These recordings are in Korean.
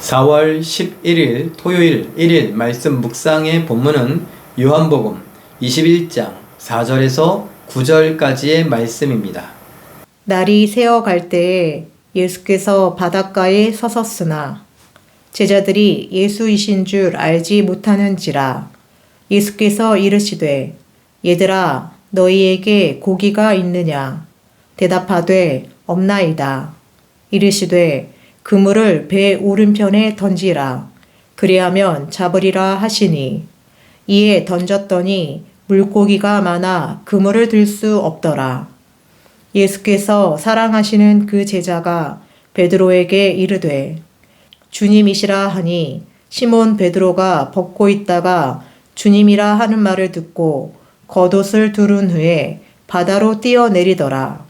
4월 11일 토요일 1일 말씀 묵상의 본문은 요한복음 21장 4절에서 9절까지의 말씀입니다. 날이 새어갈 때에 예수께서 바닷가에 서섰으나 제자들이 예수이신 줄 알지 못하는지라. 예수께서 이르시되 얘들아 너희에게 고기가 있느냐? 대답하되 없나이다. 이르시되 그물을 배 오른편에 던지라. 그리하면 잡으리라 하시니 이에 던졌더니 물고기가 많아 그물을 들 수 없더라. 예수께서 사랑하시는 그 제자가 베드로에게 이르되 주님이시라 하니 시몬 베드로가 벗고 있다가 주님이라 하는 말을 듣고 겉옷을 두른 후에 바다로 뛰어내리더라.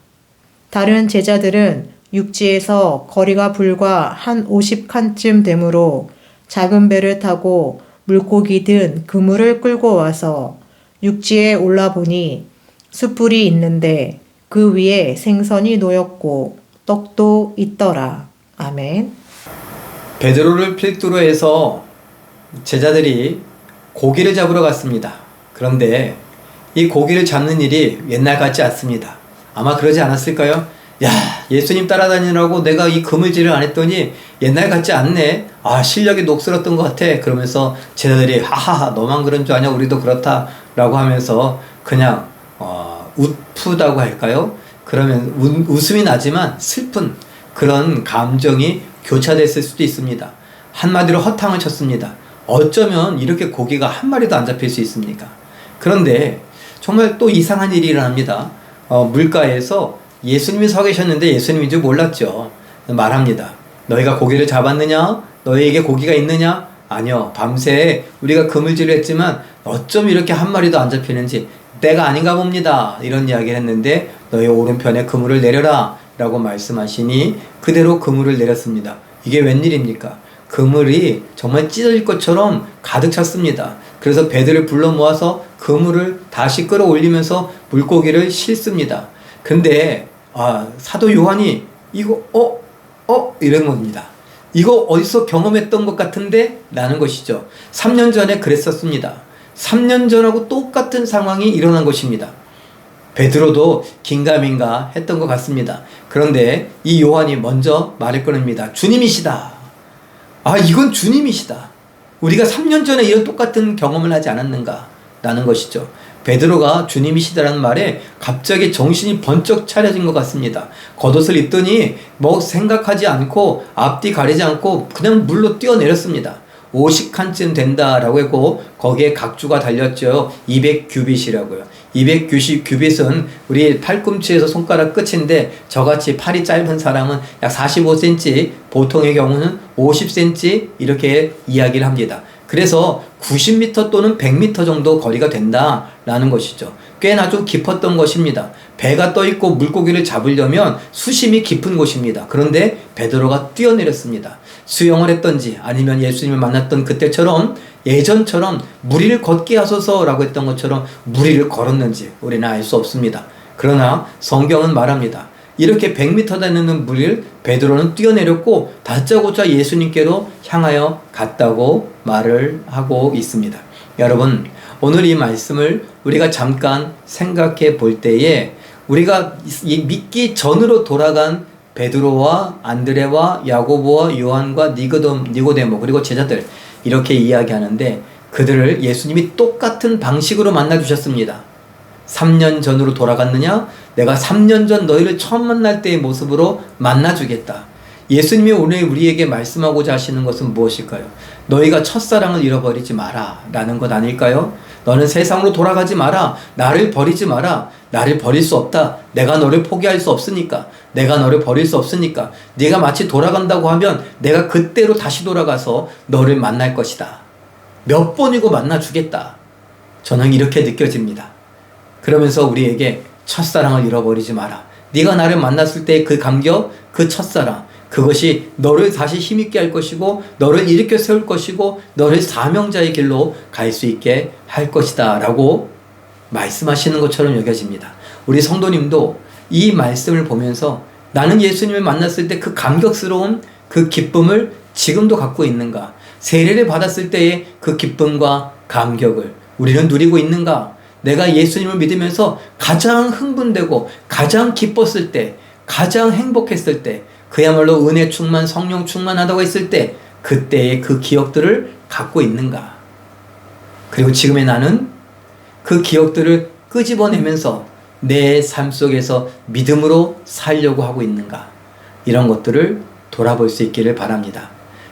다른 제자들은 육지에서 거리가 불과 한 50칸쯤 되므로 작은 배를 타고 물고기 든 그물을 끌고 와서 육지에 올라보니 숯불이 있는데 그 위에 생선이 놓였고 떡도 있더라. 아멘. 베드로를 필두로 해서 제자들이 고기를 잡으러 갔습니다. 그런데 이 고기를 잡는 일이 옛날 같지 않습니다. 아마 그러지 않았을까요? 야, 예수님 따라다니라고 내가 이 그물질을 안 했더니 옛날 같지 않네. 아, 실력이 녹슬었던 것 같아. 그러면서 제자들이 하하하 너만 그런 줄 아냐, 우리도 그렇다 라고 하면서 그냥 웃프다고 할까요? 그러면 웃음이 나지만 슬픈 그런 감정이 교차됐을 수도 있습니다. 한마디로 허탕을 쳤습니다. 어쩌면 이렇게 고기가 한 마리도 안 잡힐 수 있습니까? 그런데 정말 또 이상한 일이 일어납니다. 물가에서 예수님이 서 계셨는데 예수님인 줄 몰랐죠. 말합니다. 너희가 고기를 잡았느냐? 너희에게 고기가 있느냐? 아니요. 밤새 우리가 그물질을 했지만 어쩜 이렇게 한 마리도 안 잡히는지 때가 아닌가 봅니다. 이런 이야기를 했는데 너희 오른편에 그물을 내려라 라고 말씀하시니 그대로 그물을 내렸습니다. 이게 웬일입니까? 그물이 정말 찢어질 것처럼 가득 찼습니다. 그래서 배들을 불러 모아서 그물을 다시 끌어올리면서 물고기를 싣습니다. 근데 사도 요한이 이거 이런 겁니다. 이거 어디서 경험했던 것 같은데? 라는 것이죠. 3년 전에 그랬었습니다. 3년 전하고 똑같은 상황이 일어난 것입니다. 베드로도 긴가민가 했던 것 같습니다. 그런데 이 요한이 먼저 말을 꺼냅니다. 주님이시다. 이건 주님이시다. 우리가 3년 전에 이런 똑같은 경험을 하지 않았는가? 라는 것이죠. 베드로가 주님이시다라는 말에 갑자기 정신이 번쩍 차려진 것 같습니다. 겉옷을 입더니 뭐 생각하지 않고 앞뒤 가리지 않고 그냥 물로 뛰어내렸습니다. 50칸쯤 된다라고 했고 거기에 각주가 달렸죠. 200규빗이라고요. 200규빗은 우리 팔꿈치에서 손가락 끝인데 저같이 팔이 짧은 사람은 약 45cm, 보통의 경우는 50cm 이렇게 이야기를 합니다. 그래서 90m 또는 100m 정도 거리가 된다라는 것이죠. 꽤나 좀 깊었던 것입니다. 배가 떠있고 물고기를 잡으려면 수심이 깊은 곳입니다. 그런데 베드로가 뛰어내렸습니다. 수영을 했던지 아니면 예수님을 만났던 그때처럼 예전처럼 무리를 걷게 하소서라고 했던 것처럼 무리를 걸었는지 우리는 알 수 없습니다. 그러나 성경은 말합니다. 이렇게 100m 되는 물을 베드로는 뛰어내렸고 다짜고짜 예수님께로 향하여 갔다고 말을 하고 있습니다. 여러분, 오늘 이 말씀을 우리가 잠깐 생각해 볼 때에 우리가 믿기 전으로 돌아간 베드로와 안드레와 야고보와 요한과 니고데모 그리고 제자들 이렇게 이야기하는데 그들을 예수님이 똑같은 방식으로 만나주셨습니다. 3년 전으로 돌아갔느냐? 내가 3년 전 너희를 처음 만날 때의 모습으로 만나주겠다. 예수님이 오늘 우리에게 말씀하고자 하시는 것은 무엇일까요? 너희가 첫사랑을 잃어버리지 마라 라는 것 아닐까요? 너는 세상으로 돌아가지 마라. 나를 버리지 마라. 나를 버릴 수 없다. 내가 너를 포기할 수 없으니까. 내가 너를 버릴 수 없으니까. 네가 마치 돌아간다고 하면 내가 그때로 다시 돌아가서 너를 만날 것이다. 몇 번이고 만나주겠다. 저는 이렇게 느껴집니다. 그러면서 우리에게 첫사랑을 잃어버리지 마라. 네가 나를 만났을 때의 그 감격, 그 첫사랑, 그것이 너를 다시 힘있게 할 것이고 너를 일으켜 세울 것이고 너를 사명자의 길로 갈 수 있게 할 것이다 라고 말씀하시는 것처럼 여겨집니다. 우리 성도님도 이 말씀을 보면서 나는 예수님을 만났을 때 그 감격스러운 그 기쁨을 지금도 갖고 있는가? 세례를 받았을 때의 그 기쁨과 감격을 우리는 누리고 있는가? 내가 예수님을 믿으면서 가장 흥분되고 가장 기뻤을 때, 가장 행복했을 때, 그야말로 은혜 충만, 성령 충만하다고 했을 때 그때의 그 기억들을 갖고 있는가? 그리고 지금의 나는 그 기억들을 끄집어내면서 내 삶 속에서 믿음으로 살려고 하고 있는가? 이런 것들을 돌아볼 수 있기를 바랍니다.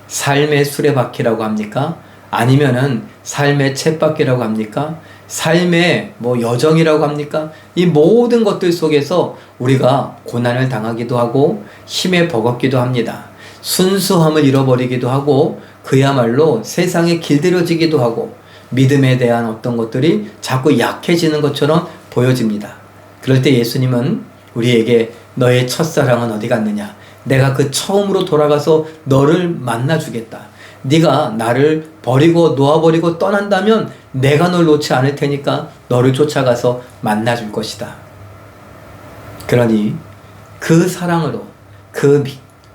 삶의 수레바퀴라고 합니까? 아니면은 삶의 쳇바퀴라고 합니까? 삶의 여정이라고 합니까? 이 모든 것들 속에서 우리가 고난을 당하기도 하고 힘에 버겁기도 합니다. 순수함을 잃어버리기도 하고 그야말로 세상에 길들여지기도 하고 믿음에 대한 어떤 것들이 자꾸 약해지는 것처럼 보여집니다. 그럴 때 예수님은 우리에게 너의 첫사랑은 어디 갔느냐? 내가 그 처음으로 돌아가서 너를 만나주겠다. 네가 나를 버리고 놓아버리고 떠난다면 내가 널 놓지 않을 테니까 너를 쫓아가서 만나줄 것이다. 그러니 그 사랑으로 그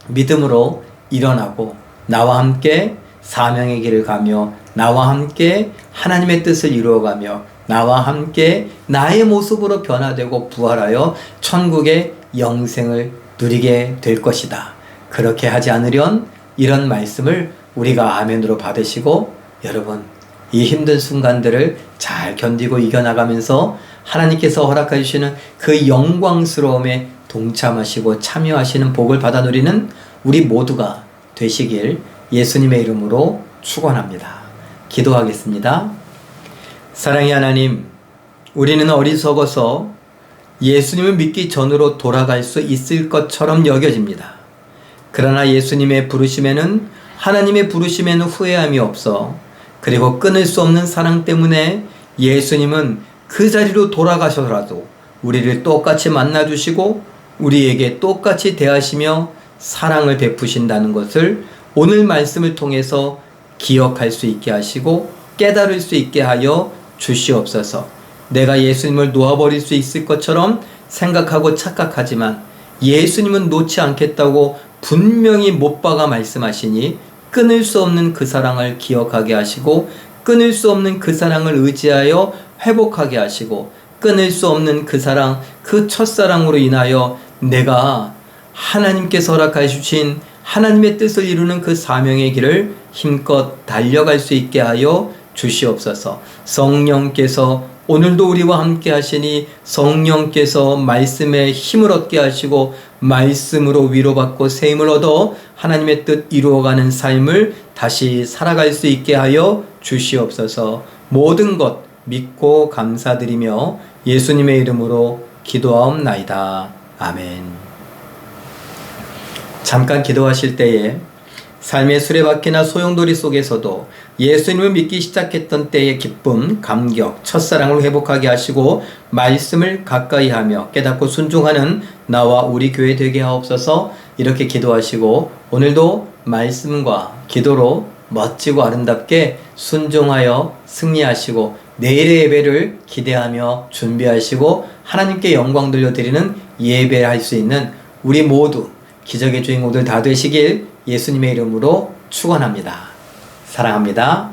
믿음으로 일어나고 나와 함께 사명의 길을 가며 나와 함께 하나님의 뜻을 이루어가며 나와 함께 나의 모습으로 변화되고 부활하여 천국의 영생을 누리게 될 것이다. 그렇게 하지 않으련 이런 말씀을 우리가 아멘으로 받으시고 여러분 이 힘든 순간들을 잘 견디고 이겨나가면서 하나님께서 허락해 주시는 그 영광스러움에 동참하시고 참여하시는 복을 받아 누리는 우리 모두가 되시길 예수님의 이름으로 축원합니다. 기도하겠습니다. 사랑의 하나님, 우리는 어리석어서 예수님을 믿기 전으로 돌아갈 수 있을 것처럼 여겨집니다. 그러나 예수님의 부르심에는 하나님의 부르심에는 후회함이 없어 그리고 끊을 수 없는 사랑 때문에 예수님은 그 자리로 돌아가셔서라도 우리를 똑같이 만나주시고 우리에게 똑같이 대하시며 사랑을 베푸신다는 것을 오늘 말씀을 통해서 기억할 수 있게 하시고 깨달을 수 있게 하여 주시옵소서. 내가 예수님을 놓아버릴 수 있을 것처럼 생각하고 착각하지만 예수님은 놓지 않겠다고 분명히 못 박아 말씀하시니 끊을 수 없는 그 사랑을 기억하게 하시고 끊을 수 없는 그 사랑을 의지하여 회복하게 하시고 끊을 수 없는 그 사랑, 그 첫사랑으로 인하여 내가 하나님께서 허락해 주신 하나님의 뜻을 이루는 그 사명의 길을 힘껏 달려갈 수 있게 하여 주시옵소서. 성령께서 오늘도 우리와 함께 하시니 성령께서 말씀에 힘을 얻게 하시고 말씀으로 위로받고 세임을 얻어 하나님의 뜻 이루어가는 삶을 다시 살아갈 수 있게 하여 주시옵소서. 모든 것 믿고 감사드리며 예수님의 이름으로 기도하옵나이다. 아멘. 잠깐 기도하실 때에 삶의 수레바퀴나 소용돌이 속에서도 예수님을 믿기 시작했던 때의 기쁨, 감격, 첫사랑을 회복하게 하시고 말씀을 가까이 하며 깨닫고 순종하는 나와 우리 교회 되게 하옵소서. 이렇게 기도하시고 오늘도 말씀과 기도로 멋지고 아름답게 순종하여 승리하시고 내일의 예배를 기대하며 준비하시고 하나님께 영광 돌려드리는 예배할 수 있는 우리 모두 기적의 주인공들 다 되시길 예수님의 이름으로 축원합니다. 사랑합니다.